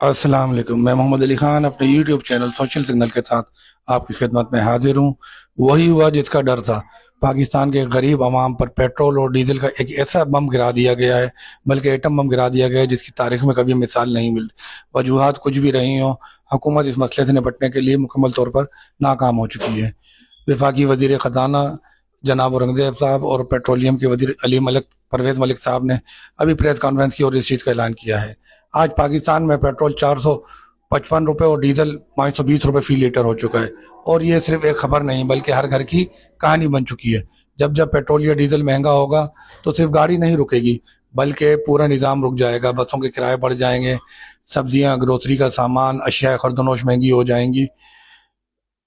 अस्सलाम वालेकुम। मैं मोहम्मद अली खान अपने यूट्यूब चैनल सोशल सिग्नल के साथ आपकी खिदमत में हाजिर हूँ। वही हुआ जिसका डर था। पाकिस्तान के गरीब आवाम पर पेट्रोल और डीजल का एक ऐसा बम गिरा दिया गया है, बल्कि एटम बम गिरा दिया गया है जिसकी तारीख में कभी मिसाल नहीं मिलती। वजूहात कुछ भी रही हों, हुकूमत इस मसले से निपटने के लिए मुकम्मल तौर पर नाकाम हो चुकी है। वफाकी वजीर खजाना जनाब औरंगजेब साहब और पेट्रोलियम के वजीर अली मलिक परवेज मलिक साहब ने अभी प्रेस कॉन्फ्रेंस की और इस चीज़ का ऐलान किया है। आज पाकिस्तान में पेट्रोल 455 रुपये और डीजल 520 रुपये फी लीटर हो चुका है। और ये सिर्फ एक खबर नहीं बल्कि हर घर की कहानी बन चुकी है। जब जब पेट्रोल या डीजल महंगा होगा तो सिर्फ गाड़ी नहीं रुकेगी, बल्कि पूरा निज़ाम रुक जाएगा। बसों के किराए बढ़ जाएंगे, सब्जियां, ग्रोसरी का सामान, अशिया खरदोनोश महंगी हो जाएंगी।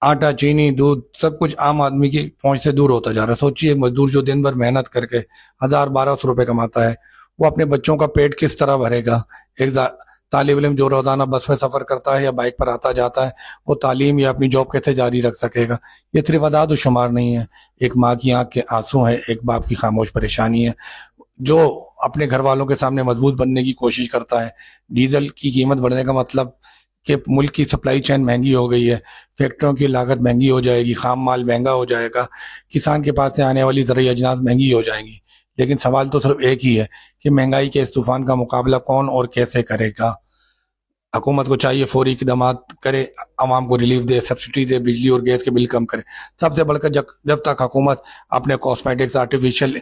आटा, चीनी, दूध, सब कुछ आम आदमी की पहुंच से दूर होता जा रहा है। सोचिए, मजदूर जो दिन भर मेहनत करके 1000-1200 रुपए कमाता है, वो अपने बच्चों का पेट किस तरह भरेगा। एक तालिब इल्म जो रोजाना बस में सफर करता है या बाइक पर आता जाता है, वो तालीम या अपनी जॉब कैसे जारी रख सकेगा। ये सिर्फ अदाद शुमार नहीं है, एक माँ की आंख के आंसू है, एक बाप की खामोश परेशानी है जो अपने घर वालों के सामने मजबूत बनने की कोशिश करता है। डीजल की कीमत बढ़ने का मतलब कि मुल्क की सप्लाई चेन महंगी हो गई है, फैक्ट्रियों की लागत महंगी हो जाएगी, खाम माल महंगा हो जाएगा, किसान के पास से आने वाली ज़रूरी अजनास महंगी हो जाएंगी। लेकिन सवाल तो सिर्फ एक ही है कि महंगाई के इस तूफान का मुकाबला कौन और कैसे करेगा। हुकूमत को चाहिए फौरी इकदाम करे, आवाम को रिलीफ दे, सब्सिडी दे, बिजली और गैस के बिल कम करे। सबसे बढ़कर जब तक हुकूमत अपने कॉस्मेटिक्स, आर्टिफिशियल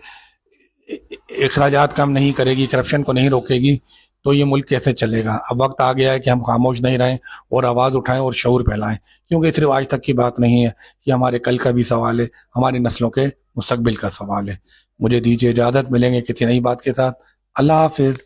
अखराजात कम नहीं करेगी, करप्शन को नहीं रोकेगी, तो ये मुल्क कैसे चलेगा। अब वक्त आ गया है कि हम खामोश नहीं रहें और आवाज़ उठाएं और शऊर फैलाएं, क्योंकि सिर्फ आज तक की बात नहीं है, ये हमारे कल का भी सवाल है, हमारी नस्लों के मुस्तकबिल का सवाल है। मुझे दीजिए इजाज़त, मिलेंगे किसी नई बात के साथ। अल्लाह हाफिज़।